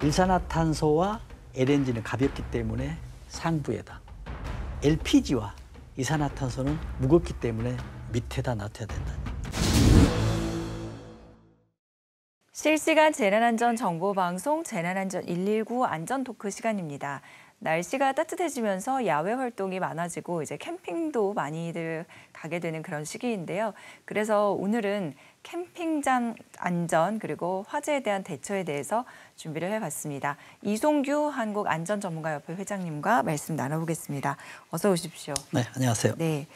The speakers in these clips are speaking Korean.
일산화탄소와 LNG는 가볍기 때문에 상부에다, LPG와 이산화탄소는 무겁기 때문에 밑에다 놔둬야 된다. 실시간 재난안전 정보방송 재난안전 119 안전토크 시간입니다. 날씨가 따뜻해지면서 야외 활동이 많아지고 이제 캠핑도 많이들 가게 되는 그런 시기인데요. 그래서 오늘은 캠핑장 안전 그리고 화재에 대한 대처에 대해서 준비를 해봤습니다. 이송규 한국안전전문가협회 회장님과 말씀 나눠보겠습니다. 어서 오십시오. 네, 안녕하세요. 네,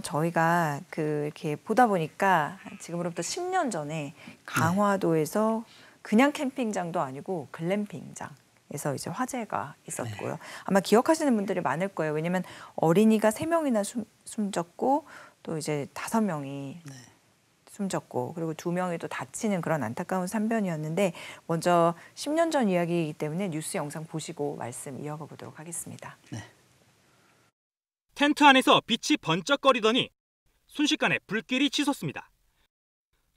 저희가 이렇게 보다 보니까 지금으로부터 10년 전에 강화도에서 그냥 캠핑장도 아니고 글램핑장에서 이제 화재가 있었고요. 아마 기억하시는 분들이 많을 거예요. 왜냐하면 어린이가 3명이나 숨졌고 또 이제 5명이 숨졌고 그리고 2명이 또 다치는 그런 안타까운 산변이었는데 먼저 10년 전 이야기이기 때문에 뉴스 영상 보시고 말씀 이어가 보도록 하겠습니다. 네. 텐트 안에서 빛이 번쩍거리더니 순식간에 불길이 치솟습니다.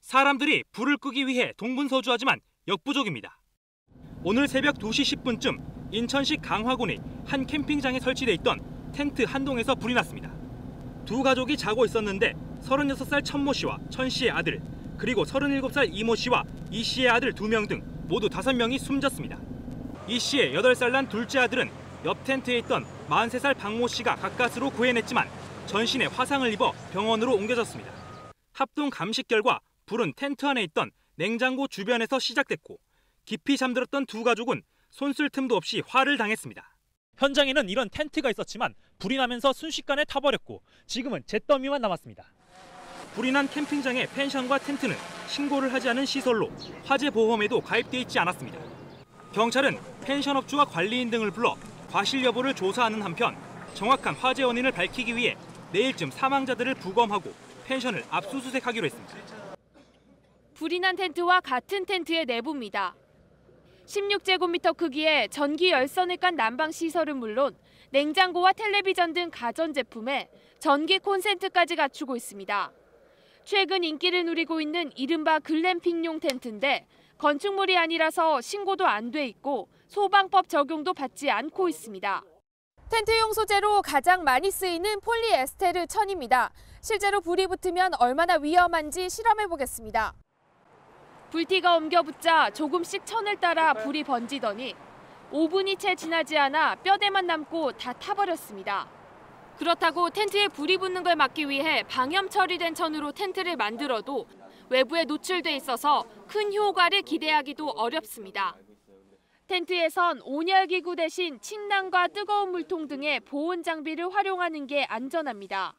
사람들이 불을 끄기 위해 동분서주하지만 역부족입니다. 오늘 새벽 2시 10분쯤 인천시 강화군의 한 캠핑장에 설치돼 있던 텐트 한 동에서 불이 났습니다. 두 가족이 자고 있었는데 36살 천모 씨와 천 씨의 아들, 그리고 37살 이모 씨와 이 씨의 아들 2명 등 모두 5명이 숨졌습니다. 이 씨의 8살 난 둘째 아들은 옆 텐트에 있던 43살 박모 씨가 가까스로 구해냈지만 전신에 화상을 입어 병원으로 옮겨졌습니다. 합동 감식 결과 불은 텐트 안에 있던 냉장고 주변에서 시작됐고 깊이 잠들었던 두 가족은 손 쓸 틈도 없이 화를 당했습니다. 현장에는 이런 텐트가 있었지만 불이 나면서 순식간에 타버렸고 지금은 잿더미만 남았습니다. 불이 난 캠핑장의 펜션과 텐트는 신고를 하지 않은 시설로 화재 보험에도 가입돼 있지 않았습니다. 경찰은 펜션업주와 관리인 등을 불러 과실 여부를 조사하는 한편 정확한 화재 원인을 밝히기 위해 내일쯤 사망자들을 부검하고 펜션을 압수수색하기로 했습니다. 불이 난 텐트와 같은 텐트의 내부입니다. 16제곱미터 크기의 전기 열선을 깐 난방 시설은 물론 냉장고와 텔레비전 등 가전제품에 전기 콘센트까지 갖추고 있습니다. 최근 인기를 누리고 있는 이른바 글램핑용 텐트인데 건축물이 아니라서 신고도 안 돼 있고 소방법 적용도 받지 않고 있습니다. 텐트용 소재로 가장 많이 쓰이는 폴리에스테르 천입니다. 실제로 불이 붙으면 얼마나 위험한지 실험해 보겠습니다. 불티가 옮겨붙자 조금씩 천을 따라 불이 번지더니 5분이 채 지나지 않아 뼈대만 남고 다 타버렸습니다. 그렇다고 텐트에 불이 붙는 걸 막기 위해 방염 처리된 천으로 텐트를 만들어도 외부에 노출돼 있어서 큰 효과를 기대하기도 어렵습니다. 텐트에선 온열기구 대신 침낭과 뜨거운 물통 등의 보온 장비를 활용하는 게 안전합니다.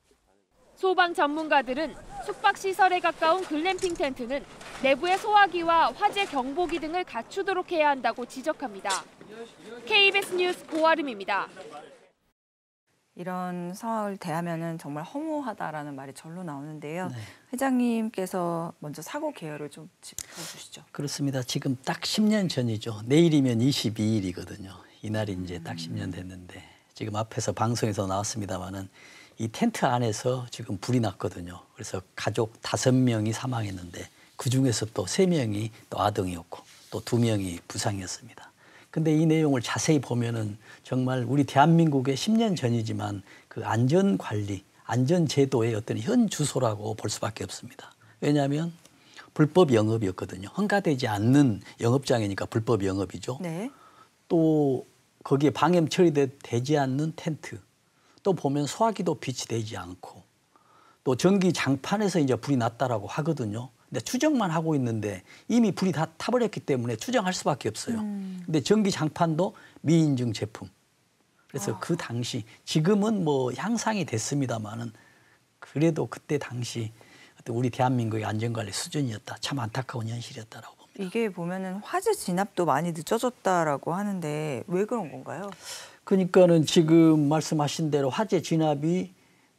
소방 전문가들은 숙박시설에 가까운 글램핑 텐트는 내부의 소화기와 화재 경보기 등을 갖추도록 해야 한다고 지적합니다. KBS 뉴스 고아름입니다. 이런 상황을 대하면은 정말 허무하다라는 말이 절로 나오는데요. 네. 회장님께서 먼저 사고 개요를 좀 짚어주시죠. 그렇습니다. 지금 딱 10년 전이죠. 내일이면 22일이거든요. 이날이 이제 딱 10년 됐는데 지금 앞에서 방송에서 나왔습니다마는 이 텐트 안에서 지금 불이 났거든요. 그래서 가족 5명이 사망했는데 그중에서 또 3명이 또 아동이었고 또 2명이 부상이었습니다. 근데 이 내용을 자세히 보면은 정말 우리 대한민국의 10년 전이지만 그 안전관리, 안전제도의 어떤 현 주소라고 볼 수밖에 없습니다. 왜냐하면 불법 영업이었거든요. 허가되지 않는 영업장이니까 불법 영업이죠. 네. 또 거기에 방염 처리되지 않는 텐트. 또 보면 소화기도 비치되지 않고 또 전기 장판에서 이제 불이 났다라고 하거든요. 근데 추정만 하고 있는데 이미 불이 다 타버렸기 때문에 추정할 수밖에 없어요. 근데 전기 장판도 미인증 제품. 그래서 그 당시 지금은 뭐 향상이 됐습니다마는 그래도 그때 당시 우리 대한민국의 안전관리 수준이었다. 참 안타까운 현실이었다라고 봅니다. 이게 보면은 화재 진압도 많이 늦어졌다라고 하는데 왜 그런 건가요? 그러니까는 지금 말씀하신 대로 화재 진압이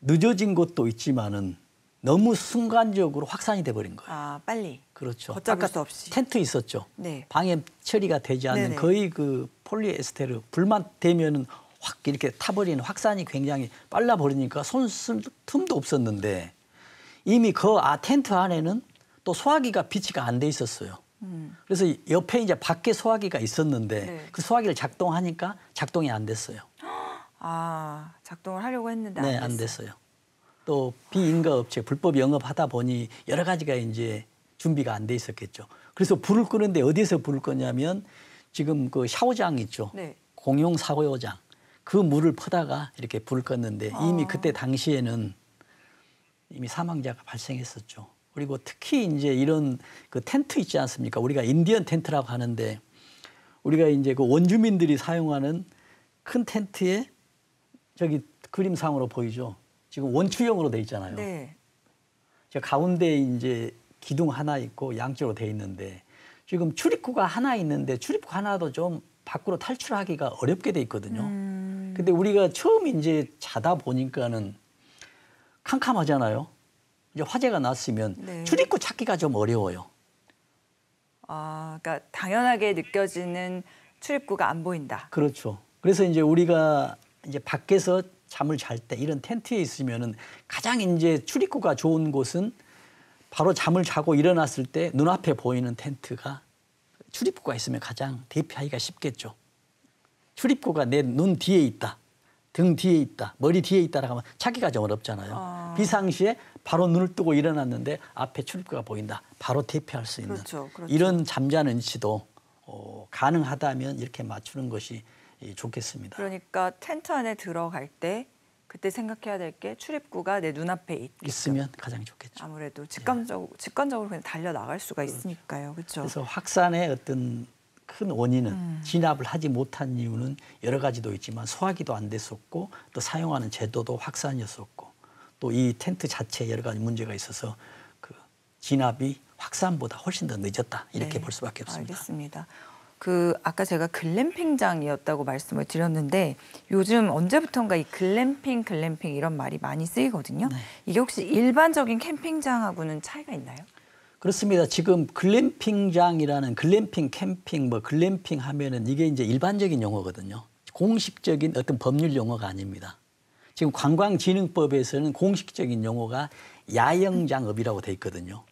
늦어진 것도 있지만은 너무 순간적으로 확산이 돼버린 거예요. 아, 빨리. 그렇죠. 걷잡을 수 없이. 텐트 있었죠. 네. 방염 처리가 되지 않는 네네. 거의 그 폴리에스테르 불만 되면은 확 이렇게 타버리는 확산이 굉장히 빨라 버리니까 손 쓸 틈도 없었는데 이미 그 텐트 안에는 또 소화기가 비치가 안 돼 있었어요. 그래서 옆에 이제 밖에 소화기가 있었는데 네. 그 소화기를 작동하니까 작동이 안 됐어요. 아, 작동을 하려고 했는데 네, 안 됐어요. 또 비인가 업체 불법 영업하다 보니 여러 가지가 이제 준비가 안 돼 있었겠죠. 그래서 불을 끄는데 어디서 불을 끄냐면 지금 그 샤워장 있죠. 네. 공용 샤워장. 그 물을 퍼다가 이렇게 불을 껐는데 이미 그때 당시에는 이미 사망자가 발생했었죠. 그리고 특히 이제 이런 그 텐트 있지 않습니까? 우리가 인디언 텐트라고 하는데 우리가 이제 그 원주민들이 사용하는 큰 텐트에 저기 그림상으로 보이죠. 지금 원추형으로 돼 있잖아요. 네. 저 가운데 이제 기둥 하나 있고 양쪽으로 돼 있는데 지금 출입구가 하나 있는데 출입구 하나도 좀 밖으로 탈출하기가 어렵게 돼 있거든요. 근데 우리가 처음 이제 자다 보니까는 캄캄하잖아요. 이제 화재가 났으면 네. 출입구 찾기가 좀 어려워요. 아, 그러니까 당연하게 느껴지는 출입구가 안 보인다. 그렇죠. 그래서 이제 우리가 이제 밖에서 잠을 잘 때 이런 텐트에 있으면은 가장 이제 출입구가 좋은 곳은 바로 잠을 자고 일어났을 때 눈앞에 보이는 텐트가 출입구가 있으면 가장 대피하기가 쉽겠죠. 출입구가 내 눈 뒤에 있다, 등 뒤에 있다, 머리 뒤에 있다라고 하면 찾기가 좀 어렵잖아요. 비상시에 바로 눈을 뜨고 일어났는데 앞에 출입구가 보인다. 바로 대피할 수 있는 그렇죠, 그렇죠. 이런 잠자는 위치도 가능하다면 이렇게 맞추는 것이 좋겠습니다. 그러니까 텐트 안에 들어갈 때 그때 생각해야 될 게 출입구가 내 눈앞에 있으면 가장 좋겠죠. 아무래도 직관적으로 그냥 달려 나갈 수가 있으니까요. 그렇죠. 그래서 확산의 어떤 큰 원인은 진압을 하지 못한 이유는 여러 가지도 있지만 소화기도 안 됐었고 또 사용하는 제도도 확산이었었고 또 이 텐트 자체에 여러 가지 문제가 있어서 그 진압이 확산보다 훨씬 더 늦었다 이렇게 네, 볼 수밖에 없습니다. 알겠습니다. 그 아까 제가 글램핑장이었다고 말씀을 드렸는데 요즘 언제부턴가 이 글램핑 이런 말이 많이 쓰이거든요. 네. 이게 혹시 일반적인 캠핑장하고는 차이가 있나요? 그렇습니다. 지금 글램핑장이라는 글램핑, 캠핑, 뭐 글램핑 하면은 이게 이제 일반적인 용어거든요. 공식적인 어떤 법률 용어가 아닙니다. 지금 관광진흥법에서는 공식적인 용어가 야영장업이라고 돼 있거든요.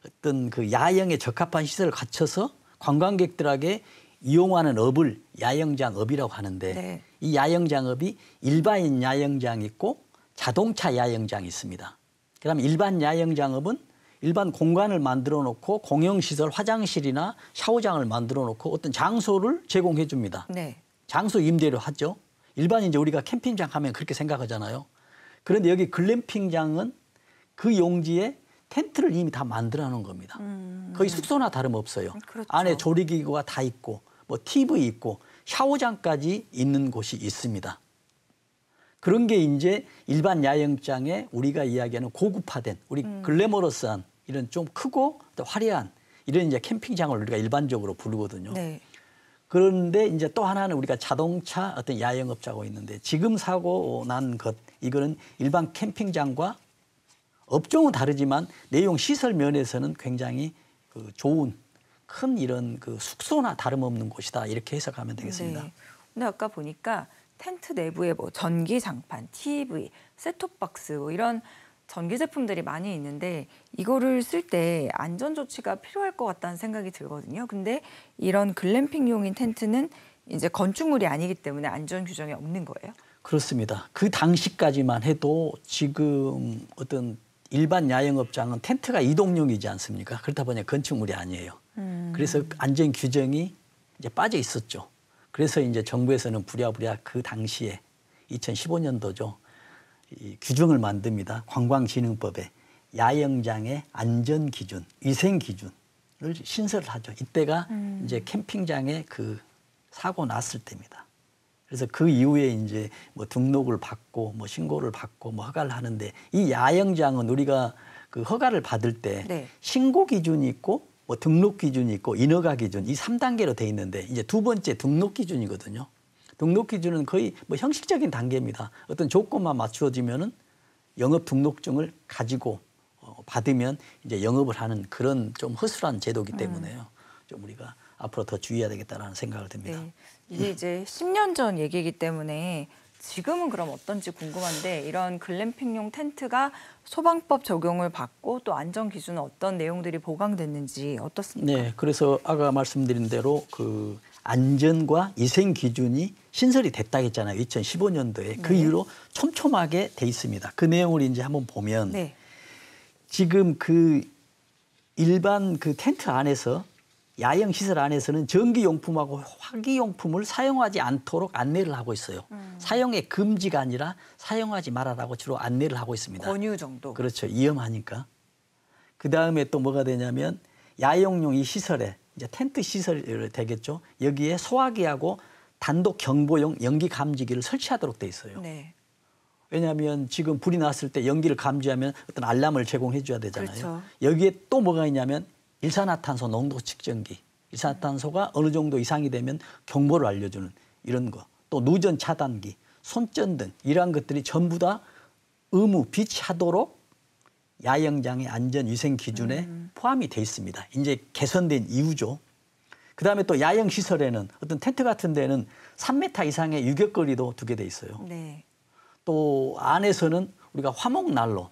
어떤 그 야영에 적합한 시설을 갖춰서 관광객들에게 이용하는 업을 야영장업이라고 하는데 네. 이 야영장업이 일반인 야영장이 있고 자동차 야영장이 있습니다. 그다음에 일반 야영장업은 일반 공간을 만들어 놓고 공용시설 화장실이나 샤워장을 만들어 놓고 어떤 장소를 제공해 줍니다. 네. 장소 임대료 하죠. 일반 이제 우리가 캠핑장 하면 그렇게 생각하잖아요. 그런데 여기 글램핑장은 그 용지에 텐트를 이미 다 만들어 놓은 겁니다. 거의 숙소나 다름없어요. 그렇죠. 안에 조리기구가 다 있고 뭐 TV 있고 샤워장까지 있는 곳이 있습니다. 그런 게 이제 일반 야영장에 우리가 이야기하는 고급화된 우리 글래머러스한 이런 좀 크고 또 화려한 이런 이제 캠핑장을 우리가 일반적으로 부르거든요. 네. 그런데 이제 또 하나는 우리가 자동차 어떤 야영업자고 있는데 지금 사고 난 것 이거는 일반 캠핑장과 업종은 다르지만 내용 시설 면에서는 굉장히 그 좋은 큰 이런 그 숙소나 다름없는 곳이다 이렇게 해석하면 되겠습니다. 네. 근데 아까 보니까 텐트 내부에 뭐 전기 장판, TV, 셋톱박스 뭐 이런 전기 제품들이 많이 있는데 이거를 쓸 때 안전 조치가 필요할 것 같다는 생각이 들거든요. 근데 이런 글램핑용인 텐트는 이제 건축물이 아니기 때문에 안전 규정이 없는 거예요? 그렇습니다. 그 당시까지만 해도 지금 어떤 일반 야영업장은 텐트가 이동용이지 않습니까? 그렇다 보니 건축물이 아니에요. 그래서 안전 규정이 이제 빠져 있었죠. 그래서 이제 정부에서는 부랴부랴 그 당시에 2015년도죠. 이 규정을 만듭니다. 관광진흥법에 야영장의 안전 기준, 위생 기준을 신설을 하죠. 이때가 이제 캠핑장에 그 사고 났을 때입니다. 그래서 그 이후에 이제 뭐 등록을 받고 뭐 신고를 받고 뭐 허가를 하는데 이 야영장은 우리가 그 허가를 받을 때 네. 신고 기준이 있고 뭐 등록 기준이 있고 인허가 기준 이 3단계로 돼 있는데 이제 두 번째 등록 기준이거든요. 등록 기준은 거의 뭐 형식적인 단계입니다. 어떤 조건만 맞추어지면은 영업 등록증을 가지고 받으면 이제 영업을 하는 그런 좀 허술한 제도이기 때문에요. 좀 우리가 앞으로 더 주의해야 되겠다라는 생각을 듭니다. 네. 이게 이제 10년 전 얘기이기 때문에 지금은 그럼 어떤지 궁금한데 이런 글램핑용 텐트가 소방법 적용을 받고 또 안전 기준은 어떤 내용들이 보강됐는지 어떻습니까? 네, 그래서 아까 말씀드린 대로 그 안전과 위생 기준이 신설이 됐다 했잖아요. 2015년도에. 그 네. 이후로 촘촘하게 돼 있습니다. 그 내용을 이제 한번 보면 네. 지금 그 일반 그 텐트 안에서 야영 시설 안에서는 전기용품하고 화기용품을 사용하지 않도록 안내를 하고 있어요. 사용의 금지가 아니라 사용하지 말아라고 주로 안내를 하고 있습니다. 권유 정도. 그렇죠. 위험하니까. 그다음에 또 뭐가 되냐면 야영용 이 시설에 이제 텐트 시설 되겠죠. 여기에 소화기하고 단독 경보용 연기 감지기를 설치하도록 돼 있어요. 네. 왜냐하면 지금 불이 났을 때 연기를 감지하면 어떤 알람을 제공해 줘야 되잖아요. 그렇죠. 여기에 또 뭐가 있냐면 일산화탄소 농도 측정기. 일산화탄소가 어느 정도 이상이 되면 경보를 알려주는 이런 거. 또 누전 차단기, 손전 등 이러한 것들이 전부 다 의무 비치하도록 야영장의 안전위생 기준에 포함이 돼 있습니다. 이제 개선된 이유죠. 그다음에 또 야영 시설에는 어떤 텐트 같은 데는 3m 이상의 유격거리도 두게 돼 있어요. 네. 또 안에서는 우리가 화목난로,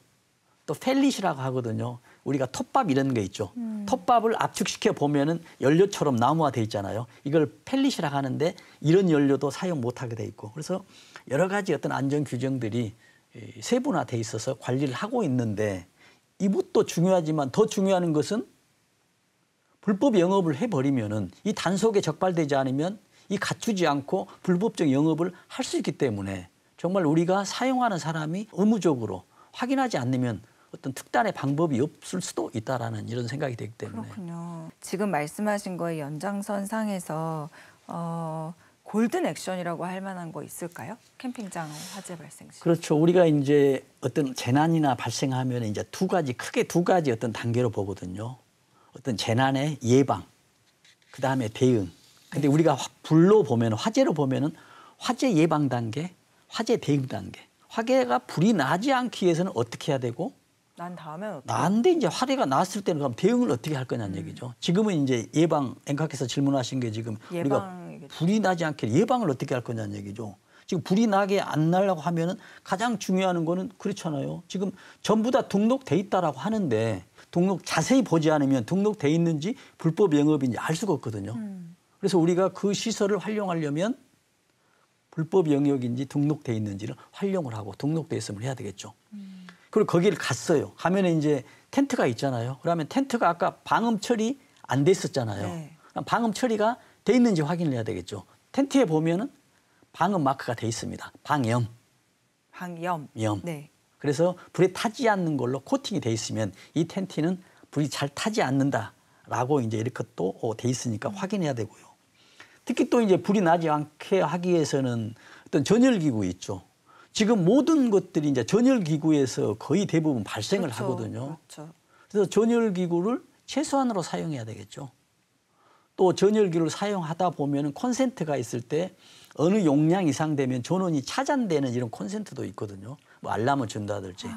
또 펠릿이라고 하거든요. 우리가 톱밥 이런 게 있죠. 톱밥을 압축시켜 보면은 연료처럼 나무화 돼 있잖아요. 이걸 펠릿이라고 하는데 이런 연료도 사용 못하게 돼 있고. 그래서 여러 가지 어떤 안전 규정들이 세분화돼 있어서 관리를 하고 있는데 이것도 중요하지만 더 중요한 것은 불법 영업을 해버리면은 이 단속에 적발되지 않으면 이 갖추지 않고 불법적 영업을 할 수 있기 때문에 정말 우리가 사용하는 사람이 의무적으로 확인하지 않으면 어떤 특단의 방법이 없을 수도 있다라는 이런 생각이 되기 때문에. 그렇군요. 지금 말씀하신 거의 연장선상에서 골든 액션이라고 할 만한 거 있을까요? 캠핑장 화재 발생 시. 그렇죠. 우리가 이제 어떤 재난이나 발생하면 이제 크게 두 가지 어떤 단계로 보거든요. 어떤 재난의 예방, 그 다음에 대응. 근데 우리가 불로 보면 화재로 보면은 화재 예방 단계, 화재 대응 단계. 화재가 불이 나지 않기 위해서는 어떻게 해야 되고 난 다음엔 어떻게? 난데 이제 화재가 났을 때는 그럼 대응을 어떻게 할 거냐는 얘기죠. 지금은 이제 예방 앵커께서 질문하신 게 지금 우리가 불이 나지 않게 예방을 어떻게 할 거냐는 얘기죠. 지금 불이 나게 안 나려고 하면은 가장 중요한 거는 그렇잖아요. 지금 전부 다 등록돼 있다라고 하는데 자세히 보지 않으면 등록돼 있는지 불법 영업인지 알 수가 없거든요. 그래서 우리가 그 시설을 활용하려면 불법 영역인지 등록돼 있는지를 활용을 하고 등록돼 있음을 해야 되겠죠. 그리고 거기를 갔어요. 가면 이제 텐트가 있잖아요. 그러면 텐트가 아까 방음 처리 안 돼 있었잖아요. 네. 방음 처리가 돼 있는지 확인을 해야 되겠죠. 텐트에 보면은 방음 마크가 돼 있습니다. 방염. 방염. 염. 네. 그래서 불에 타지 않는 걸로 코팅이 돼 있으면 이 텐트는 불이 잘 타지 않는다라고 이제 이렇게 또 돼 있으니까 확인해야 되고요. 특히 또 이제 불이 나지 않게 하기 위해서는 어떤 전열기구 있죠. 지금 모든 것들이 이제 전열기구에서 거의 대부분 발생을 그렇죠. 하거든요. 그렇죠. 그래서 전열기구를 최소한으로 사용해야 되겠죠. 또 전열기구를 사용하다 보면 콘센트가 있을 때 어느 용량 이상 되면 전원이 차단되는 이런 콘센트도 있거든요. 뭐 알람을 준다든지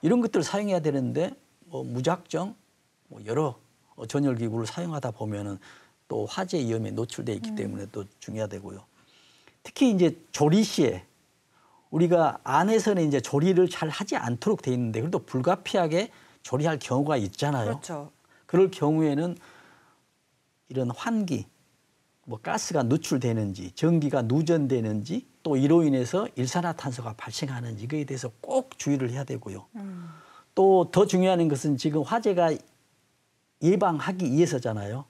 이런 것들을 사용해야 되는데 뭐 무작정 뭐 여러 전열기구를 사용하다 보면은 또 화재 위험에 노출돼 있기 때문에 또 중요하되고요. 특히 이제 조리 시에 우리가 안에서는 이제 조리를 잘 하지 않도록 돼 있는데 그래도 불가피하게 조리할 경우가 있잖아요. 그렇죠. 그럴 경우에는 이런 환기, 뭐 가스가 누출되는지, 전기가 누전되는지, 또 이로 인해서 일산화탄소가 발생하는지 이거에 대해서 꼭 주의를 해야 되고요. 또 더 중요한 것은 지금 화재가 예방하기 위해서잖아요.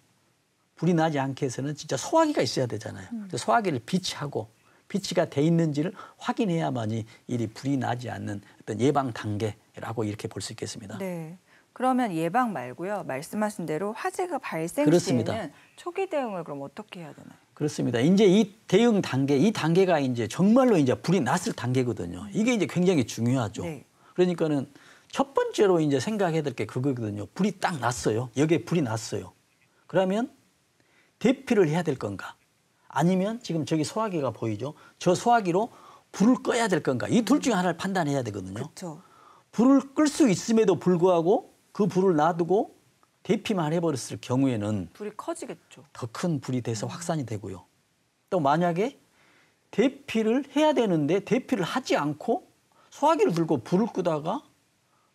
불이 나지 않게 해서는 진짜 소화기가 있어야 되잖아요. 그래서 소화기를 비치하고 비치가 돼 있는지를 확인해야만이 이 불이 나지 않는 어떤 예방 단계라고 이렇게 볼 수 있겠습니다. 네. 그러면 예방 말고요. 말씀하신 대로 화재가 발생 그렇습니다. 시에는 초기 대응을 그럼 어떻게 해야 되나요? 그렇습니다. 이제 이 대응 단계, 이 단계가 이제 정말로 이제 불이 났을 단계거든요. 이게 이제 굉장히 중요하죠. 네. 그러니까는 첫 번째로 이제 생각해야 될 게 그거거든요. 불이 딱 났어요. 여기에 불이 났어요. 그러면 대피를 해야 될 건가? 아니면 지금 저기 소화기가 보이죠? 저 소화기로 불을 꺼야 될 건가? 이 둘 중에 하나를 판단해야 되거든요. 그렇죠. 불을 끌 수 있음에도 불구하고 그 불을 놔두고 대피만 해버렸을 경우에는 불이 커지겠죠. 더 큰 불이 돼서 확산이 되고요. 또 만약에 대피를 해야 되는데 대피를 하지 않고 소화기를 들고 불을 끄다가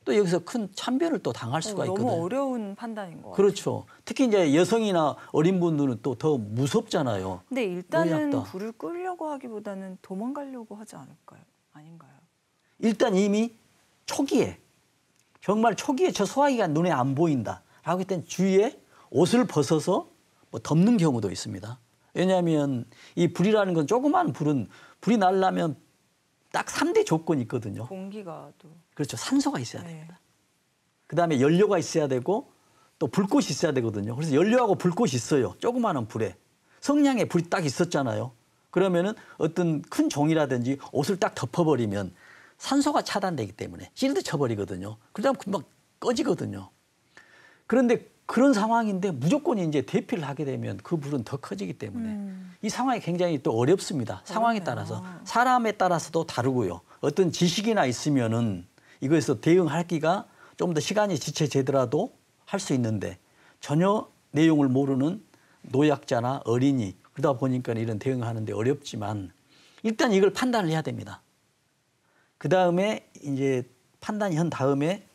또 여기서 큰 참변을 또 당할 수가 있거든요. 너무 어려운 판단인 것 같아요. 그렇죠. 특히 이제 여성이나 어린 분들은 또 더 무섭잖아요. 근데 일단은 노약다. 불을 끄려고 하기보다는 도망가려고 하지 않을까요? 아닌가요? 일단 이미 초기에 정말 초기에 저 소화기가 눈에 안 보인다라고 했던 주위에 옷을 벗어서 뭐 덮는 경우도 있습니다. 왜냐하면 이 불이라는 건 조그마한 불은 불이 나려면 딱 3대 조건이 있거든요. 공기가 또 그렇죠. 산소가 있어야 네. 됩니다. 그다음에 연료가 있어야 되고 또 불꽃이 있어야 되거든요. 그래서 연료하고 불꽃이 있어요. 조그마한 불에. 성냥에 불이 딱 있었잖아요. 그러면은 어떤 큰 종이라든지 옷을 딱 덮어버리면 산소가 차단되기 때문에 실드 쳐버리거든요. 그다음 금방 꺼지거든요. 그런데 그런 상황인데 무조건 이제 대피를 하게 되면 그 불은 더 커지기 때문에 이 상황이 굉장히 또 어렵습니다. 상황에 따라서 사람에 따라서도 다르고요. 어떤 지식이나 있으면은 이거에서 대응하기가 좀 더 시간이 지체되더라도 할 수 있는데 전혀 내용을 모르는 노약자나 어린이 그러다 보니까 이런 대응하는데 어렵지만 일단 이걸 판단을 해야 됩니다. 그 다음에 이제 판단이 한 다음에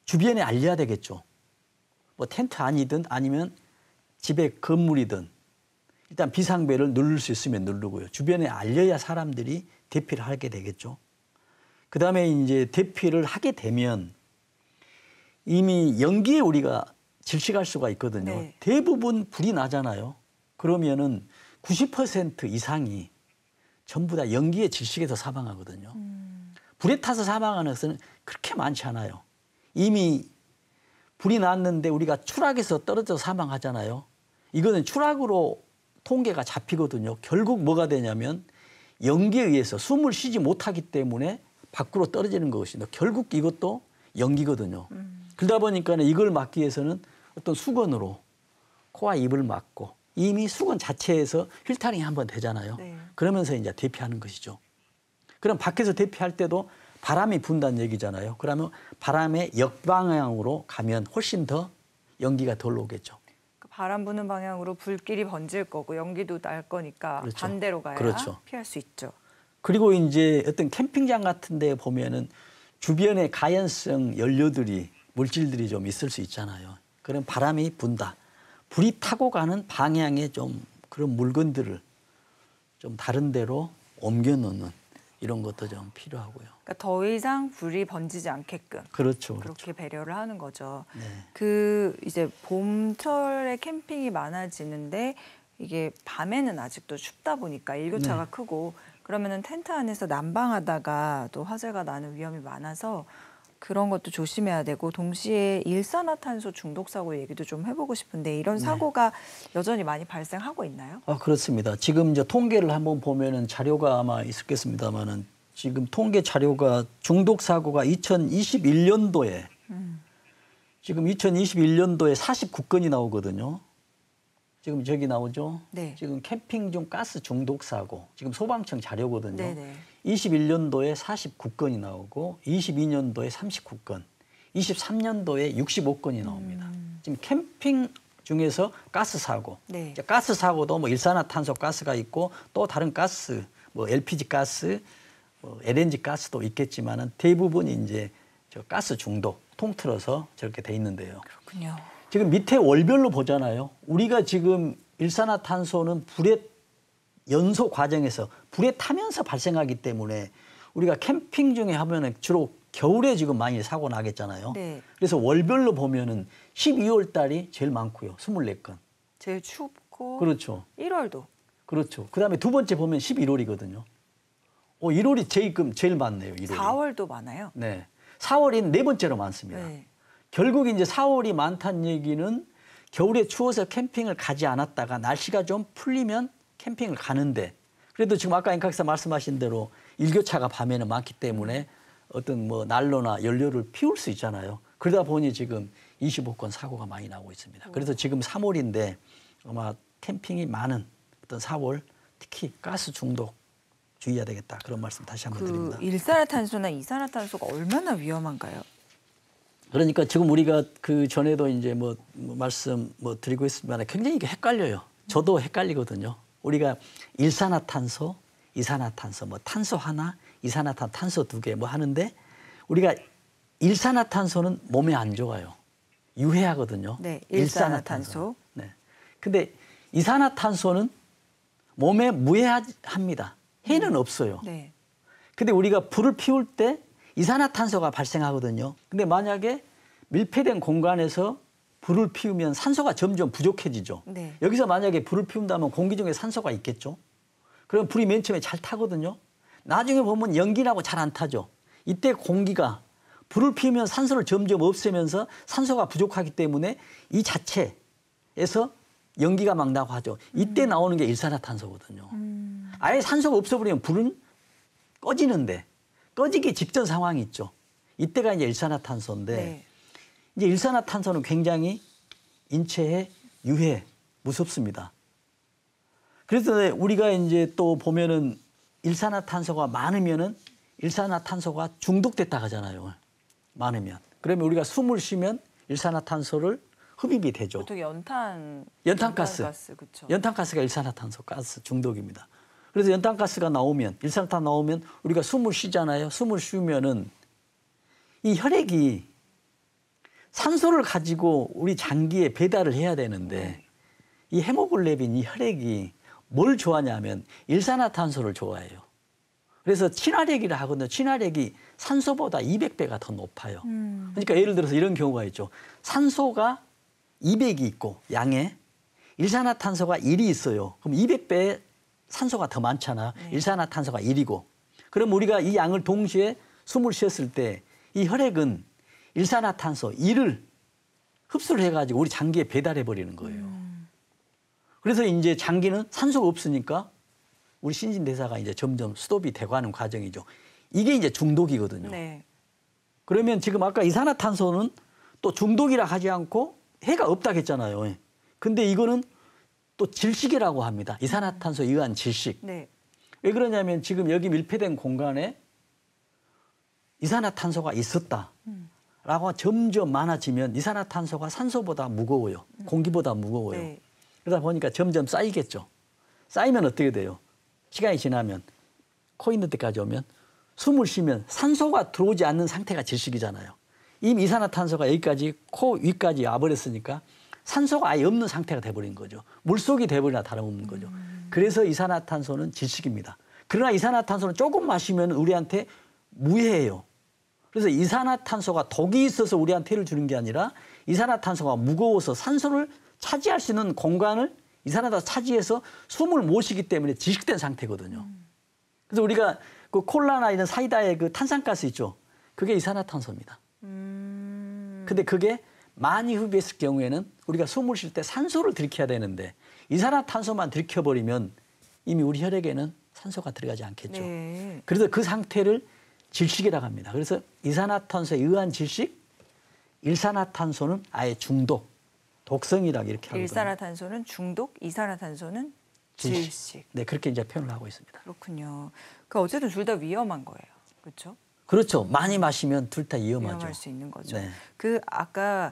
주변에 알려야 되겠죠. 뭐 텐트 안이든 아니면 집에 건물이든 일단 비상벨을 누를 수 있으면 누르고요. 주변에 알려야 사람들이 대피를 하게 되겠죠. 그 다음에 이제 대피를 하게 되면 이미 연기에 우리가 질식할 수가 있거든요. 네. 대부분 대부분 불이 나잖아요. 그러면은 90% 이상이 전부 다 연기에 질식해서 사망하거든요. 불에 타서 사망하는 것은 그렇게 많지 않아요. 이미 불이 났는데 우리가 추락해서 떨어져서 사망하잖아요. 이거는 추락으로 통계가 잡히거든요. 결국 뭐가 되냐면 연기에 의해서 숨을 쉬지 못하기 때문에 밖으로 떨어지는 것이죠. 결국 이것도 연기거든요. 그러다 보니까 이걸 막기 위해서는 어떤 수건으로 코와 입을 막고 이미 수건 자체에서 필터링이 한번 되잖아요. 네. 그러면서 이제 대피하는 것이죠. 그럼 밖에서 대피할 때도 바람이 분다는 얘기잖아요. 그러면 바람의 역방향으로 가면 훨씬 더 연기가 덜 오겠죠. 바람 부는 방향으로 불길이 번질 거고 연기도 날 거니까 그렇죠. 반대로 가야 그렇죠. 피할 수 있죠. 그리고 이제 어떤 캠핑장 같은 데 보면은 주변에 가연성 연료들이 물질들이 좀 있을 수 있잖아요. 그럼 바람이 분다. 불이 타고 가는 방향에 좀 그런 물건들을 좀 다른 데로 옮겨 놓는 이런 것도 좀 필요하고요. 그러니까 더 이상 불이 번지지 않게끔 그렇죠. 그렇게 배려를 하는 거죠. 네. 그 이제 봄철에 캠핑이 많아지는데 이게 밤에는 아직도 춥다 보니까 일교차가 네. 크고 그러면은 텐트 안에서 난방하다가 또 화재가 나는 위험이 많아서 그런 것도 조심해야 되고 동시에 일산화탄소 중독 사고 얘기도 좀 해보고 싶은데 이런 사고가 여전히 많이 발생하고 있나요? 아, 그렇습니다. 지금 이제 통계를 한번 보면은 자료가 아마 있었겠습니다만은 지금 통계 자료가 중독 사고가 2021년도에 지금 2021년도에 49건이 나오거든요. 지금 저기 나오죠. 네. 지금 캠핑 중 가스 중독 사고 지금 소방청 자료거든요. 네네. 21년도에 49건이 나오고 22년도에 39건, 23년도에 65건이 나옵니다. 지금 캠핑 중에서 가스 사고, 네. 이제 가스 사고도 뭐 일산화탄소 가스가 있고 또 다른 가스, 뭐 LPG 가스, 뭐 LNG 가스도 있겠지만은 대부분이 이제 저 가스 중독 통틀어서 저렇게 돼 있는데요. 그렇군요. 지금 밑에 월별로 보잖아요. 우리가 지금 일산화탄소는 불의 연소 과정에서 불에 타면서 발생하기 때문에 우리가 캠핑 중에 하면은 주로 겨울에 지금 많이 사고 나겠잖아요. 네. 그래서 월별로 보면은 12월 달이 제일 많고요. 24건. 제일 춥고 그렇죠. 1월도. 그렇죠. 그다음에 두 번째 보면 11월이거든요. 1월이 제일 많네요. 1월이. 4월도 많아요. 네. 4월이 네 번째로 많습니다. 네. 결국 이제 4월이 많다는 얘기는 겨울에 추워서 캠핑을 가지 않았다가 날씨가 좀 풀리면 캠핑을 가는데 그래도 지금 아까 앵카기사 말씀하신 대로 일교차가 밤에는 많기 때문에 어떤 뭐 난로나 연료를 피울 수 있잖아요. 그러다 보니 지금 25건 사고가 많이 나오고 있습니다. 그래서 지금 3월인데 아마 캠핑이 많은 어떤 4월 특히 가스 중독 주의해야 되겠다. 그런 말씀 다시 한번 드립니다. 일산화탄소나 이산화탄소가 얼마나 위험한가요? 그러니까 지금 우리가 그 전에도 이제 뭐 말씀 드리고 있습니다만 굉장히 이게 헷갈려요. 저도 헷갈리거든요. 우리가 일산화탄소, 이산화탄소, 뭐 탄소 하나, 이산화탄소, 탄소 2개 뭐 하는데 우리가 일산화탄소는 몸에 안 좋아요. 유해하거든요. 네, 일산화탄소. 네. 근데 이산화탄소는 몸에 무해합니다. 해는 없어요. 네. 근데 우리가 불을 피울 때 이산화탄소가 발생하거든요. 근데 만약에 밀폐된 공간에서 불을 피우면 산소가 점점 부족해지죠. 네. 여기서 만약에 불을 피운다면 공기 중에 산소가 있겠죠. 그럼 불이 맨 처음에 잘 타거든요. 나중에 보면 연기 나고 잘 안 타죠. 이때 공기가 불을 피우면 산소를 점점 없애면서 산소가 부족하기 때문에 이 자체에서 연기가 막 나고 하죠. 이때 나오는 게 일산화탄소거든요. 아예 산소가 없어버리면 불은 꺼지는데 꺼지기 직전 상황이 있죠. 이때가 이제 일산화탄소인데 네. 이제 일산화탄소는 굉장히 인체에 유해, 무섭습니다. 그래서 우리가 이제 또 보면은 일산화탄소가 많으면은 일산화탄소가 중독됐다 하잖아요. 많으면. 그러면 우리가 숨을 쉬면 일산화탄소를 흡입이 되죠. 보통 연탄가스. 그렇죠. 연탄가스가 일산화탄소 가스 중독입니다. 그래서 연탄가스가 나오면 일산화탄소 나오면 우리가 숨을 쉬잖아요. 숨을 쉬면은 이 혈액이 산소를 가지고 우리 장기에 배달을 해야 되는데 이 헤모글로빈 이 혈액이 뭘 좋아하냐면 일산화탄소를 좋아해요. 그래서 친화력이라 하거든요. 친화력이 산소보다 200배가 더 높아요. 그러니까 예를 들어서 이런 경우가 있죠. 산소가 200이 있고 양에 일산화탄소가 1이 있어요. 그럼 200배의 산소가 더 많잖아. 네. 일산화탄소가 1이고. 그럼 우리가 이 양을 동시에 숨을 쉬었을 때 이 혈액은 일산화탄소 1을 흡수를 해가지고 우리 장기에 배달해 버리는 거예요. 그래서 이제 장기는 산소가 없으니까 우리 신진대사가 이제 점점 스톱이 돼가는 과정이죠. 이게 이제 중독이거든요. 네. 그러면 지금 아까 이산화탄소는 또 중독이라 하지 않고 해가 없다고 했잖아요. 근데 이거는 또 질식이라고 합니다. 이산화탄소에 의한 질식. 네. 왜 그러냐면 지금 여기 밀폐된 공간에 이산화탄소가 있었다라고 점점 많아지면 이산화탄소가 산소보다 무거워요. 공기보다 무거워요. 네. 그러다 보니까 점점 쌓이겠죠. 쌓이면 어떻게 돼요? 시간이 지나면 코 있는 데까지 오면 숨을 쉬면 산소가 들어오지 않는 상태가 질식이잖아요. 이미 이산화탄소가 여기까지 코 위까지 와버렸으니까 산소가 아예 없는 상태가 돼버린 거죠. 물속이 돼버리나 다름없는 거죠. 그래서 이산화탄소는 질식입니다. 그러나 이산화탄소는 조금 마시면 우리한테 무해해요. 그래서 이산화탄소가 독이 있어서 우리한테 해를 주는 게 아니라 이산화탄소가 무거워서 산소를 차지할 수 있는 공간을 이산화탄소 차지해서 숨을 못 쉬기 때문에 질식된 상태거든요. 그래서 우리가 그 콜라나 이런 사이다의 그 탄산가스 있죠. 그게 이산화탄소입니다. 근데 그게 많이 흡입했을 경우에는 우리가 숨을 쉴 때 산소를 들이켜야 되는데 이산화탄소만 들이켜버리면 이미 우리 혈액에는 산소가 들어가지 않겠죠. 네. 그래서 그 상태를 질식이라고 합니다. 그래서 이산화탄소에 의한 질식, 일산화탄소는 아예 중독, 독성이라고 이렇게 하거든요. 일산화탄소는 중독, 이산화탄소는 질식. 네, 그렇게 이제 표현을 하고 있습니다. 그렇군요. 그 어쨌든 둘 다 위험한 거예요. 그렇죠? 그렇죠. 많이 마시면 둘 다 위험하죠. 위험할 수 있는 거죠. 네. 그 아까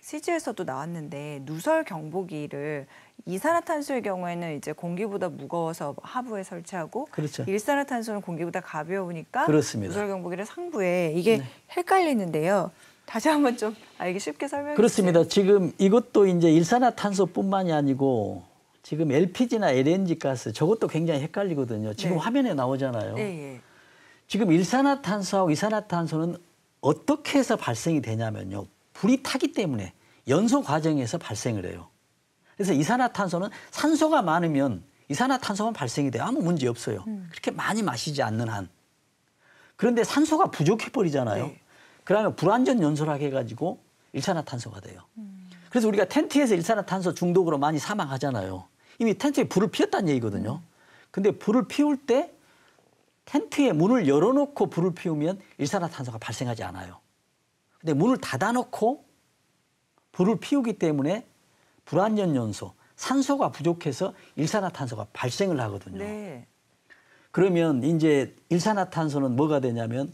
CG에서도 나왔는데 누설 경보기를 이산화탄소의 경우에는 이제 공기보다 무거워서 하부에 설치하고 그렇죠. 일산화탄소는 공기보다 가벼우니까 그렇습니다. 누설 경보기를 상부에 이게 헷갈리는데요. 다시 한번 좀 알기 쉽게 설명해 그렇습니다. 주세요. 지금 이것도 이제 일산화탄소뿐만이 아니고 지금 LPG나 LNG 가스 저것도 굉장히 헷갈리거든요. 지금 네. 화면에 나오잖아요. 예, 예. 지금 일산화탄소하고 이산화탄소는 어떻게 해서 발생이 되냐면요. 불이 타기 때문에 연소 과정에서 발생을 해요. 그래서 이산화탄소는 산소가 많으면 이산화탄소만 발생이 돼요. 아무 문제 없어요. 그렇게 많이 마시지 않는 한. 그런데 산소가 부족해 버리잖아요. 네. 그러면 불완전 연소라고 해가지고 일산화탄소가 돼요. 그래서 우리가 텐트에서 일산화탄소 중독으로 많이 사망하잖아요. 이미 텐트에 불을 피웠다는 얘기거든요. 근데 불을 피울 때 텐트에 문을 열어놓고 불을 피우면 일산화탄소가 발생하지 않아요. 근데 문을 닫아놓고 불을 피우기 때문에 불완전 연소, 산소가 부족해서 일산화탄소가 발생을 하거든요. 네. 그러면 이제 일산화탄소는 뭐가 되냐면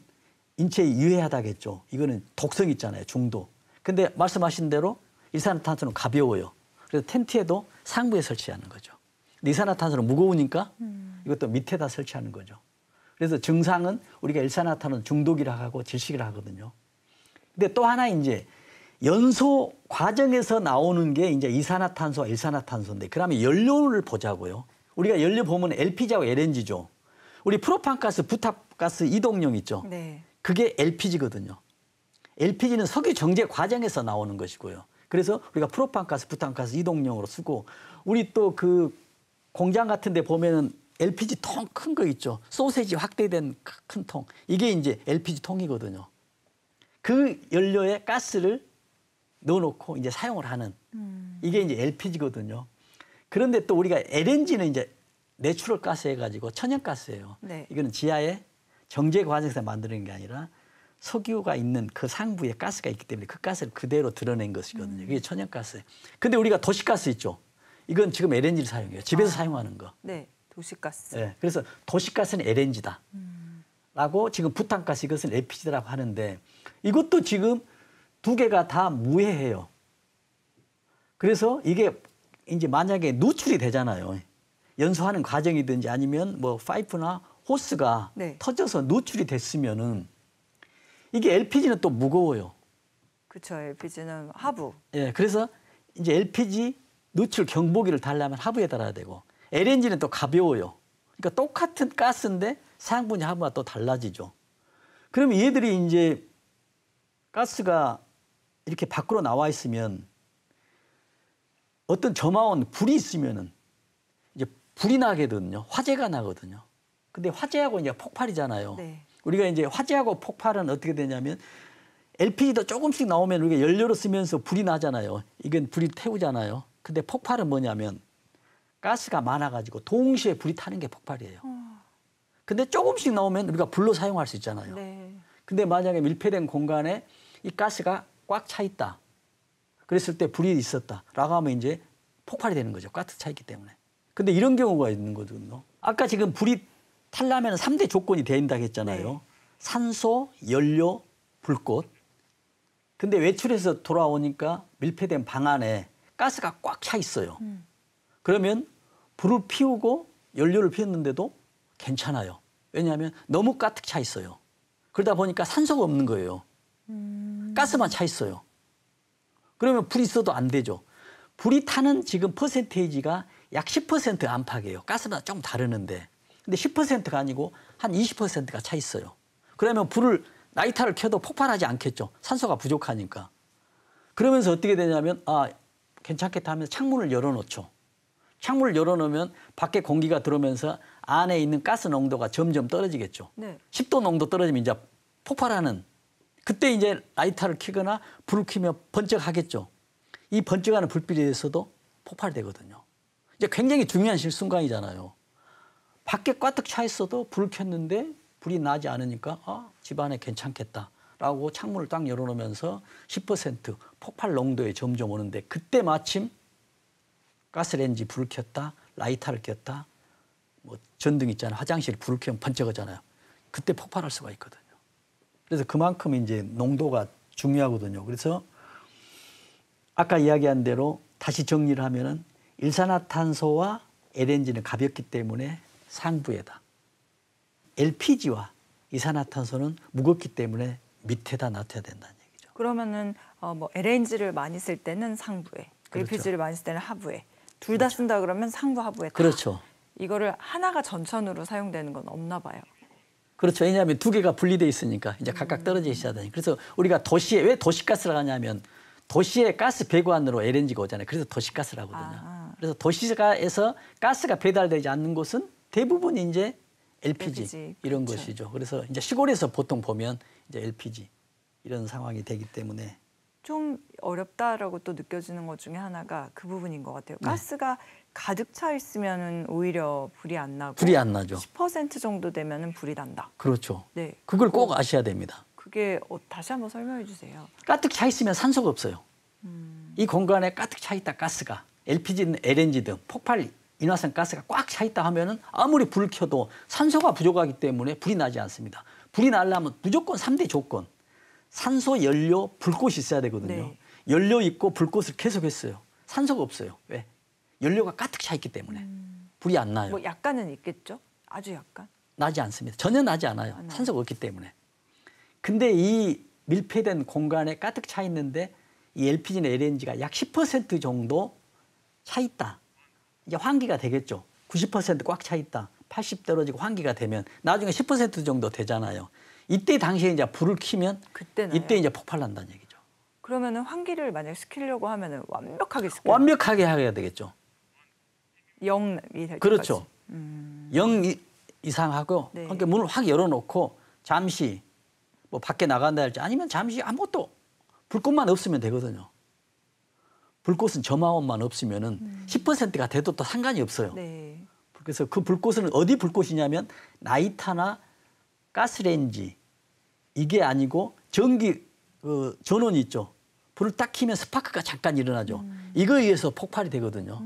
인체에 유해하다겠죠. 이거는 독성 있잖아요. 중독. 근데 말씀하신 대로 일산화탄소는 가벼워요. 그래서 텐트에도 상부에 설치하는 거죠. 근데 이산화탄소는 무거우니까 이것도 밑에다 설치하는 거죠. 그래서 증상은 우리가 일산화탄소는 중독이라 하고 질식이라 하거든요. 근데 또 하나 이제 연소 과정에서 나오는 게 이제 이산화탄소와 일산화탄소인데 그러면 연료를 보자고요. 우리가 연료 보면 LPG하고 LNG죠. 우리 프로판가스, 부탑가스 이동용 있죠. 네. 그게 LPG거든요. LPG는 석유 정제 과정에서 나오는 것이고요. 그래서 우리가 프로판가스, 부탄가스 이동용으로 쓰고 우리 또 그 공장 같은 데 보면은 LPG 통 큰 거 있죠. 소세지 확대된 큰 통. 이게 이제 LPG 통이거든요. 그 연료에 가스를 넣어놓고 이제 사용을 하는 이게 이제 LPG거든요. 그런데 또 우리가 LNG는 이제 내추럴 가스 해가지고 천연가스예요. 네. 이거는 지하에 정제 과정에서 만드는 게 아니라 석유가 있는 그 상부에 가스가 있기 때문에 그 가스를 그대로 드러낸 것이거든요. 그게 천연가스예요. 근데 우리가 도시가스 있죠. 이건 지금 LNG를 사용해요. 집에서 사용하는 거. 네. 도시가스. 네. 그래서 도시가스는 LNG다. 라고 지금 부탄가스 이것은 LPG라고 하는데 이것도 지금 두 개가 다 무해해요. 그래서 이게 이제 만약에 누출이 되잖아요. 연소하는 과정이든지 아니면 뭐 파이프나 호스가 네. 터져서 누출이 됐으면은 이게 LPG는 또 무거워요. 그렇죠. LPG는 하부. 예, 그래서 이제 LPG 누출 경보기를 달려면 하부에 달아야 되고 LNG는 또 가벼워요. 그러니까 똑같은 가스인데 사양분이 하부가 또 달라지죠. 그러면 얘들이 이제 가스가 이렇게 밖으로 나와 있으면 어떤 점화원 불이 있으면은 이제 불이 나게 되거든요. 화재가 나거든요. 근데 화재하고 이제 폭발이잖아요. 네. 우리가 이제 화재하고 폭발은 어떻게 되냐면 LPG도 조금씩 나오면 우리가 연료로 쓰면서 불이 나잖아요. 이건 불이 태우잖아요. 근데 폭발은 뭐냐면 가스가 많아가지고 동시에 불이 타는 게 폭발이에요. 근데 조금씩 나오면 우리가 불로 사용할 수 있잖아요. 네. 근데 만약에 밀폐된 공간에 이 가스가 꽉 차 있다. 그랬을 때 불이 있었다라고 하면 이제 폭발이 되는 거죠. 가득 차 있기 때문에. 근데 이런 경우가 있는 거거든요. 아까 지금 불이 타려면 3대 조건이 된다고 했잖아요. 네. 산소, 연료, 불꽃. 근데 외출해서 돌아오니까 밀폐된 방 안에 가스가 꽉 차 있어요. 그러면 불을 피우고 연료를 피웠는데도 괜찮아요. 왜냐하면 너무 가득 차 있어요. 그러다 보니까 산소가 없는 거예요. 가스만 차 있어요. 그러면 불이 있어도 안 되죠. 불이 타는 지금 퍼센테이지가 약 10% 안팎이에요. 가스마다 좀 다르는데. 근데 10%가 아니고 한 20%가 차 있어요. 그러면 불을 라이터를 켜도 폭발하지 않겠죠. 산소가 부족하니까. 그러면서 어떻게 되냐면 괜찮겠다 하면서 창문을 열어놓죠. 창문을 열어놓으면 밖에 공기가 들어오면서 안에 있는 가스 농도가 점점 떨어지겠죠. 네. 10도 농도 떨어지면 이제 폭발하는 그때 이제 라이터를 켜거나 불을 켜면 번쩍하겠죠. 이 번쩍하는 불빛에서도 폭발되거든요. 이제 굉장히 중요한 순간이잖아요. 밖에 가득 차 있어도 불을 켰는데 불이 나지 않으니까 집안에 괜찮겠다라고 창문을 딱 열어놓으면서 10% 폭발 농도에 점점 오는데 그때 마침 가스레인지 불을 켰다, 라이터를 켰다, 뭐 전등 있잖아요. 화장실 불을 켜면 번쩍하잖아요. 그때 폭발할 수가 있거든요. 그래서 그만큼 이제 농도가 중요하거든요. 그래서 아까 이야기한 대로 다시 정리를 하면은 일산화탄소와 LNG는 가볍기 때문에 상부에다. LPG와 이산화탄소는 무겁기 때문에 밑에다 놔둬야 된다는 얘기죠. 그러면은 뭐 LNG를 많이 쓸 때는 상부에, 그렇죠. LPG를 많이 쓸 때는 하부에. 둘 다 쓴다 그러면 상부 하부에 다. 그렇죠. 이거를 하나가 전천으로 사용되는 건 없나 봐요. 그렇죠. 왜냐하면 두 개가 분리돼 있으니까 이제 각각 떨어져 있어야 되니까. 그래서 우리가 도시에 왜 도시가스를 하냐면 도시의 가스 배관으로 LNG가 오잖아요. 그래서 도시가스를 하거든요. 그래서 도시가에서 가스가 배달되지 않는 곳은 대부분 이제 LPG 이런 그렇죠. 것이죠. 그래서 이제 시골에서 보통 보면 이제 LPG 이런 상황이 되기 때문에 좀 어렵다라고 또 느껴지는 것 중에 하나가 그 부분인 것 같아요. 가스가 가득 차 있으면은 오히려 불이 안 나고 불이 안 나죠. 10% 정도 되면은 불이 난다. 그렇죠. 네. 그걸 꼭 아셔야 됩니다. 그게 다시 한번 설명해 주세요. 가득 차 있으면 산소가 없어요. 이 공간에 가득 차 있다 가스가 LPG는 LNG 등 폭발 인화성 가스가 꽉 차 있다 하면은 아무리 불을 켜도 산소가 부족하기 때문에 불이 나지 않습니다. 불이 나려면 무조건 3대 조건. 산소, 연료, 불꽃이 있어야 되거든요. 네. 연료 있고 불꽃을 계속했어요. 산소가 없어요. 왜? 연료가 가득 차 있기 때문에 불이 안 나요. 뭐 약간은 있겠죠? 아주 약간? 나지 않습니다. 전혀 나지 않아요. 나요. 산소가 없기 때문에. 근데 이 밀폐된 공간에 가득 차 있는데 이 LPG나 LNG가 약 10% 정도 차 있다. 이제 환기가 되겠죠. 90% 꽉 차 있다. 80 떨어지고 환기가 되면 나중에 10% 정도 되잖아요. 이때 당시에 이제 불을 켜면 그때는 이때 이제 폭발난다는 얘기죠. 그러면은 환기를 만약 시키려고 하면은 완벽하게 시켜요. 완벽하게 해야 되겠죠. 0이 될 때까지. 그렇죠. 0 이상하고 네. 그러니까 문을 확 열어놓고 잠시 뭐 밖에 나간다 할지 아니면 잠시 아무것도 불꽃만 없으면 되거든요. 불꽃은 점화원만 없으면은 10%가 돼도 또 상관이 없어요. 네. 그래서 그 불꽃은 어디 불꽃이냐면 나이타나 가스레인지 이게 아니고 전기 전원이 있죠. 불을 딱 켜면 스파크가 잠깐 일어나죠. 이거에 의해서 폭발이 되거든요.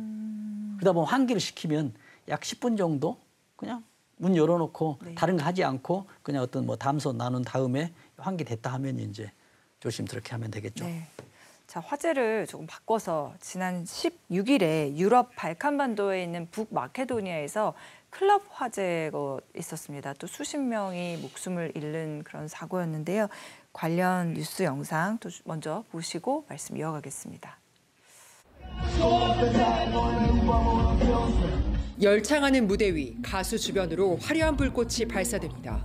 그러다 보면 환기를 시키면 약 10분 정도 그냥 문 열어놓고 네. 다른 거 하지 않고 그냥 어떤 뭐 담소 나눈 다음에 환기됐다 하면 이제 조심스럽게 하면 되겠죠. 네. 자, 화제를 조금 바꿔서 지난 16일에 유럽 발칸반도에 있는 북마케도니아에서 클럽 화재가 있었습니다. 또 수십 명이 목숨을 잃는 그런 사고였는데요. 관련 뉴스 영상 또 먼저 보시고 말씀 이어가겠습니다. 열창하는 무대 위 가수 주변으로 화려한 불꽃이 발사됩니다.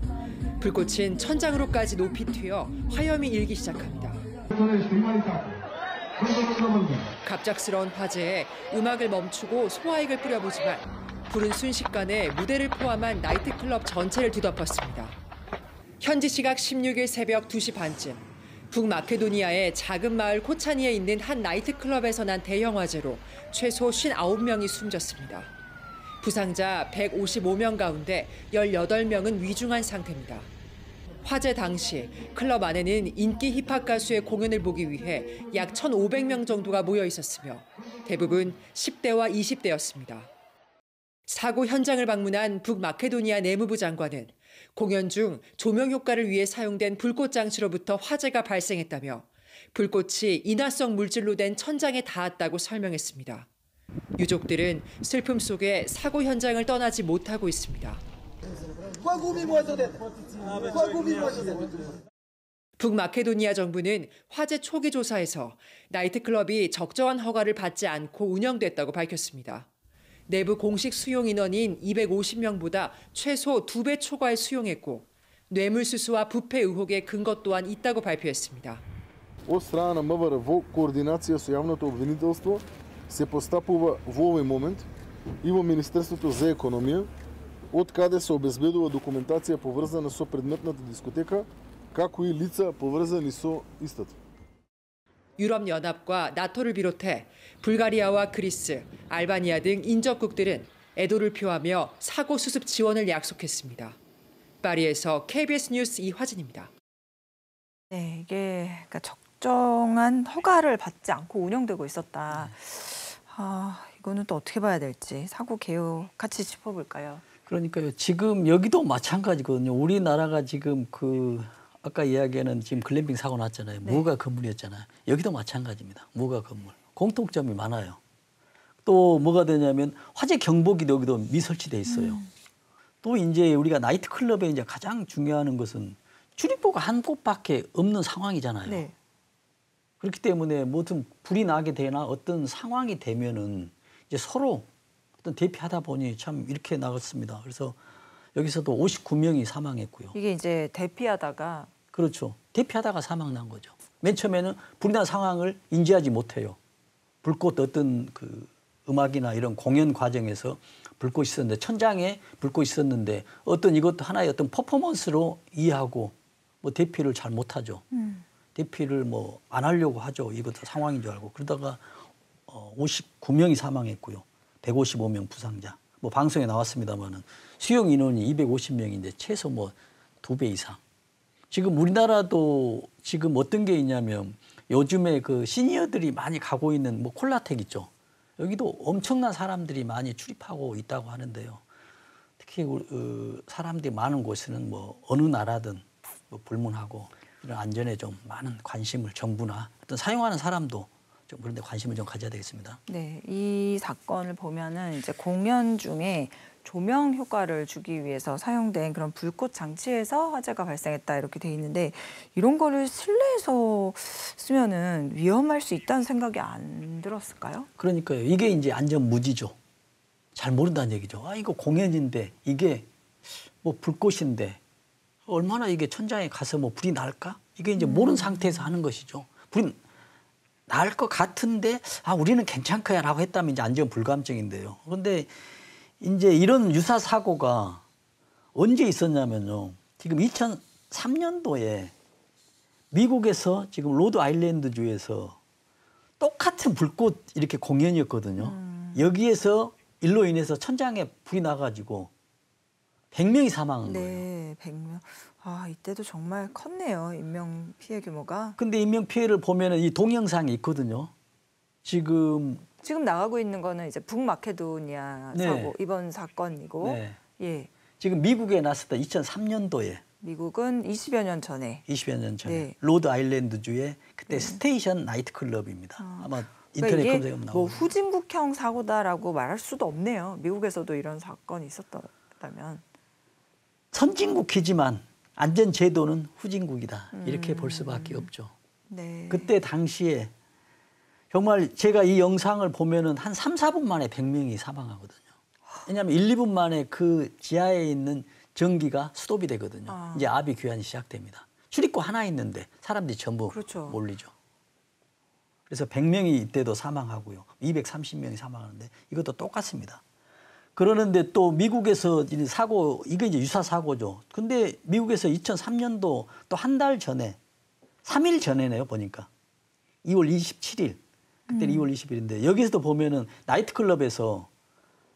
불꽃은 천장으로까지 높이 튀어 화염이 일기 시작합니다. 갑작스러운 화재에 음악을 멈추고 소화액을 뿌려보지만 불은 순식간에 무대를 포함한 나이트클럽 전체를 뒤덮었습니다. 현지 시각 16일 새벽 2시 반쯤 북마케도니아의 작은 마을 코차니에 있는 한 나이트클럽에서 난 대형 화재로 최소 59명이 숨졌습니다. 부상자 155명 가운데 18명은 위중한 상태입니다. 화재 당시 클럽 안에는 인기 힙합 가수의 공연을 보기 위해 약 1,500명 정도가 모여 있었으며 대부분 10대와 20대였습니다. 사고 현장을 방문한 북마케도니아 내무부 장관은 공연 중 조명 효과를 위해 사용된 불꽃 장치로부터 화재가 발생했다며 불꽃이 인화성 물질로 된 천장에 닿았다고 설명했습니다. 유족들은 슬픔 속에 사고 현장을 떠나지 못하고 있습니다. 북마케도니아 정부는 화재 초기 조사에서 나이트클럽이 적정한 허가를 받지 않고 운영됐다고 밝혔습니다. 내부 공식 수용 인원인 250명보다 최소 2배 초과에 수용했고 뇌물수수와 부패 의혹의 근거 또한 있다고 발표했습니다. От страна на МВР во координација со јавното обвинителство се постапува во овој момент и во Министерството за економија, од каде се обезбедува документација поврзана со предметната дискотека, како и лица поврзани со истата. 유럽연합과 나토를 비롯해 불가리아와 그리스, 알바니아 등 인접국들은 애도를 표하며 사고 수습 지원을 약속했습니다. 파리에서 KBS 뉴스 이화진입니다. 네, 이게 그러니까 적정한 허가를 받지 않고 운영되고 있었다. 이거는 또 어떻게 봐야 될지 사고 개요 같이 짚어볼까요? 그러니까요. 지금 여기도 마찬가지거든요. 우리나라가 지금 아까 이야기하는 지금 글램핑 사고 났잖아요. 네. 무허가 건물이었잖아요. 여기도 마찬가지입니다. 무허가 건물. 공통점이 많아요. 또 뭐가 되냐면 화재 경보기도 여기도 미설치돼 있어요. 또 이제 우리가 나이트클럽에 이제 가장 중요한 것은 출입구가 한 곳밖에 없는 상황이잖아요. 네. 그렇기 때문에 무슨 불이 나게 되나 어떤 상황이 되면은 이제 서로 어떤 대피하다 보니 참 이렇게 나갔습니다. 그래서 여기서도 59명이 사망했고요. 이게 이제 대피하다가 그렇죠. 대피하다가 사망 난 거죠. 맨 처음에는 불이 난 상황을 인지하지 못해요. 불꽃 어떤 음악이나 이런 공연 과정에서 불꽃이 있었는데 천장에 불꽃이 있었는데 어떤 이것도 하나의 어떤 퍼포먼스로 이해하고 뭐 대피를 잘 못하죠. 대피를 뭐 안 하려고 하죠. 이것도 상황인 줄 알고 그러다가 59명이 사망했고요. 155명 부상자. 뭐 방송에 나왔습니다만은 수용 인원이 250명인데 최소 뭐 2배 이상. 지금 우리나라도 지금 어떤 게 있냐면 요즘에 시니어들이 많이 가고 있는 뭐 콜라텍 있죠. 여기도 엄청난 사람들이 많이 출입하고 있다고 하는데요. 특히 사람들이 많은 곳에는 뭐 어느 나라든 뭐 불문하고 이런 안전에 좀 많은 관심을 정부나 어떤 사용하는 사람도 좀 그런 데 관심을 좀 가져야 되겠습니다. 네, 이 사건을 보면은 이제 공연 중에 조명 효과를 주기 위해서 사용된 그런 불꽃 장치에서 화재가 발생했다 이렇게 돼 있는데 이런 거를 실내에서 쓰면은 위험할 수 있다는 생각이 안 들었을까요? 그러니까요. 이게 이제 안전무지죠. 잘 모른다는 얘기죠. 아, 이거 공연인데 이게 뭐 불꽃인데 얼마나 이게 천장에 가서 뭐 불이 날까? 이게 이제 모르는 상태에서 하는 것이죠. 불이 날 것 같은데 아, 우리는 괜찮거야라고 했다면 이제 안전 불감증인데요. 그런데 이제 이런 유사 사고가 언제 있었냐면요. 지금 2003년도에 미국에서 지금 로드 아일랜드 주에서 똑같은 불꽃 이렇게 공연이었거든요. 여기에서 일로 인해서 천장에 불이 나가지고 100명이 사망한 거예요. 네, 100명. 아, 이때도 정말 컸네요. 인명 피해 규모가. 근데 인명 피해를 보면은 이 동영상이 있거든요. 지금 나가고 있는 거는 이제 북마케도니아 네. 사고 이번 사건이고, 네. 예, 지금 미국에 났었다 2003년도에 미국은 20여 년 전에. 20여 년 전에 네. 로드 아일랜드 주에 그때 스테이션 나이트 클럽입니다. 아마 인터넷 그러니까 검색하면 이게 나오고. 뭐 후진국형 사고다라고 말할 수도 없네요. 미국에서도 이런 사건이 있었다면. 선진국이지만 안전 제도는 후진국이다. 이렇게 볼 수밖에 없죠. 네. 그때 당시에 정말 제가 이 영상을 보면은 한 3, 4분 만에 100명이 사망하거든요. 왜냐하면 1, 2분 만에 그 지하에 있는 전기가 스톱이 되거든요. 이제 압이 교환이 시작됩니다. 출입구 하나 있는데 사람들이 전부 그렇죠. 몰리죠. 그래서 100명이 이때도 사망하고요. 230명이 사망하는데 이것도 똑같습니다. 그러는데 또 미국에서 이 사고, 이게 이제 유사 사고죠. 근데 미국에서 2003년도 또 한 달 전에, 3일 전에네요, 보니까. 2월 27일. 그때는 2월 20일인데 여기서도 보면은 나이트클럽에서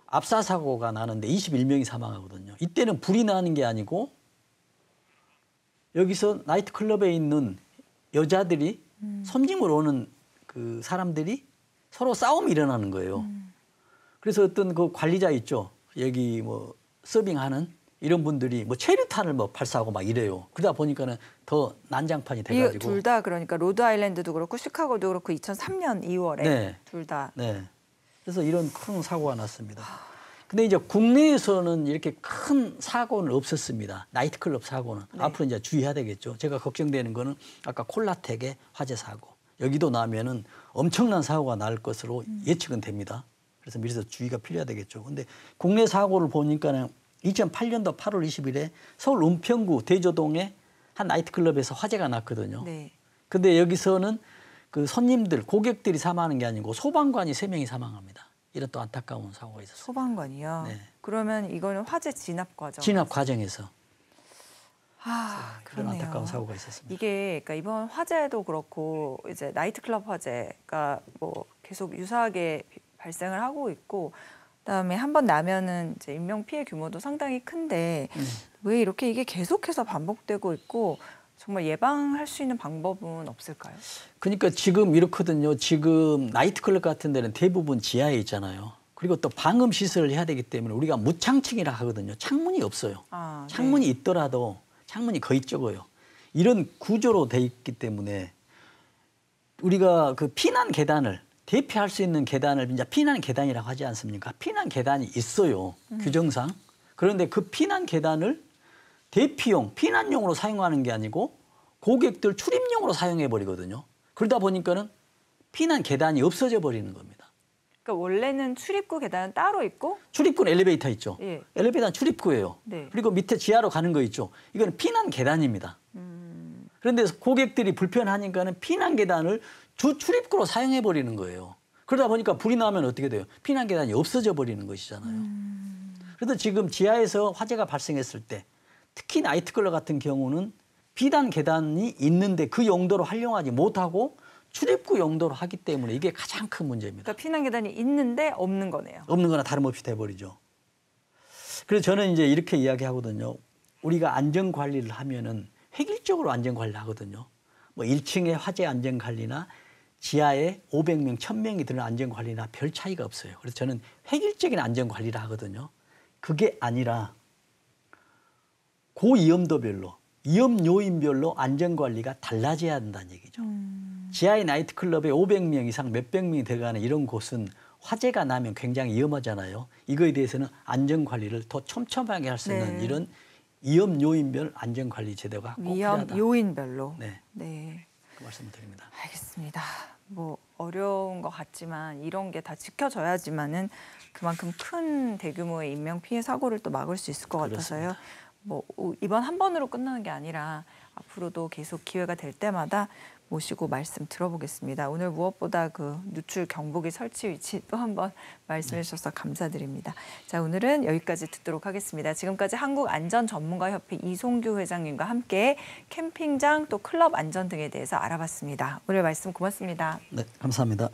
압사 사고가 나는데 21명이 사망하거든요. 이때는 불이 나는 게 아니고 여기서 나이트클럽에 있는 여자들이 섬짐으로 오는 그 사람들이 서로 싸움이 일어나는 거예요. 그래서 어떤 그 관리자 있죠. 여기 뭐 서빙하는 이런 분들이 뭐 체류탄을 뭐 발사하고 막 이래요. 그러다 보니까는 더 난장판이 돼가지고. 둘 다 그러니까 로드 아일랜드도 그렇고 시카고도 그렇고 2003년 2월에 네. 둘 다. 네. 그래서 이런 큰 사고가 났습니다. 근데 이제 국내에서는 이렇게 큰 사고는 없었습니다. 나이트클럽 사고는. 네. 앞으로 이제 주의해야 되겠죠. 제가 걱정되는 거는 아까 콜라텍의 화재 사고. 여기도 나면은 엄청난 사고가 날 것으로 예측은 됩니다. 그래서 미리서 주의가 필요해야 되겠죠. 근데 국내 사고를 보니까는 2008년도 8월 20일에 서울 은평구 대조동의 한 나이트클럽에서 화재가 났거든요. 네. 근데 여기서는 그 손님들, 고객들이 사망하는 게 아니고 소방관이 3명이 사망합니다. 이런 또 안타까운 사고가 있었어요. 소방관이요. 네. 그러면 이거는 화재 진압 과정. 진압 과정에서 아, 그런 그러네요. 안타까운 사고가 있었습니다. 이게 그러니까 이번 화재도 그렇고 이제 나이트클럽 화재가 뭐 계속 유사하게 발생을 하고 있고 그다음에 한 번 나면은 이제 인명 피해 규모도 상당히 큰데 왜 이렇게 이게 계속해서 반복되고 있고 정말 예방할 수 있는 방법은 없을까요? 그러니까 지금 이렇거든요. 지금 나이트클럽 같은 데는 대부분 지하에 있잖아요. 그리고 또 방음 시설을 해야 되기 때문에 우리가 무창층이라 하거든요. 창문이 없어요. 아, 창문이 네. 있더라도 창문이 거의 적어요. 이런 구조로 돼 있기 때문에 우리가 그 피난 계단을 대피할 수 있는 계단을 이제 피난 계단이라고 하지 않습니까? 피난 계단이 있어요. 규정상. 그런데 그 피난 계단을 대피용, 피난용으로 사용하는 게 아니고 고객들 출입용으로 사용해 버리거든요. 그러다 보니까는 피난 계단이 없어져 버리는 겁니다. 그러니까 원래는 출입구 계단은 따로 있고 출입구는 엘리베이터 있죠. 예. 엘리베이터는 출입구예요. 네. 그리고 밑에 지하로 가는 거 있죠. 이거는 피난 계단입니다. 그런데 고객들이 불편하니까는 피난 계단을 주 출입구로 사용해 버리는 거예요. 그러다 보니까 불이 나면 어떻게 돼요? 피난 계단이 없어져 버리는 것이잖아요. 그래서 지금 지하에서 화재가 발생했을 때 특히 나이트클럽 같은 경우는 비단 계단이 있는데 그 용도로 활용하지 못하고 출입구 용도로 하기 때문에 이게 가장 큰 문제입니다. 그러니까 피난 계단이 있는데 없는 거네요. 없는 거나 다름없이 돼버리죠. 그래서 저는 이제 이렇게 이야기하거든요. 우리가 안전관리를 하면은 획일적으로 안전관리를 하거든요. 뭐 1층의 화재 안전관리나 지하에 500명, 1000명이 드는 안전관리나 별 차이가 없어요. 그래서 저는 획일적인 안전관리를 하거든요. 그게 아니라 고위험도별로, 위험 요인별로 안전관리가 달라져야 한다는 얘기죠. 지하의 나이트클럽에 500명 이상 몇백 명이 들어가는 이런 곳은 화재가 나면 굉장히 위험하잖아요. 이거에 대해서는 안전 관리를 더 촘촘하게 할 수 있는 네. 이런 위험 요인별 안전 관리 제도가 꼭 위험 필요하다. 요인별로. 네, 네. 그 말씀을 드립니다. 알겠습니다. 뭐 어려운 것 같지만 이런 게 다 지켜져야지만은 그만큼 큰 대규모의 인명 피해 사고를 또 막을 수 있을 것 같아서요. 뭐 이번 한 번으로 끝나는 게 아니라 앞으로도 계속 기회가 될 때마다 모시고 말씀 들어보겠습니다. 오늘 무엇보다 그 누출 경보기 설치 위치 또 한번 말씀해 주셔서 감사드립니다. 자, 오늘은 여기까지 듣도록 하겠습니다. 지금까지 한국안전전문가협회 이송규 회장님과 함께 캠핑장 또 클럽 안전 등에 대해서 알아봤습니다. 오늘 말씀 고맙습니다. 네, 감사합니다.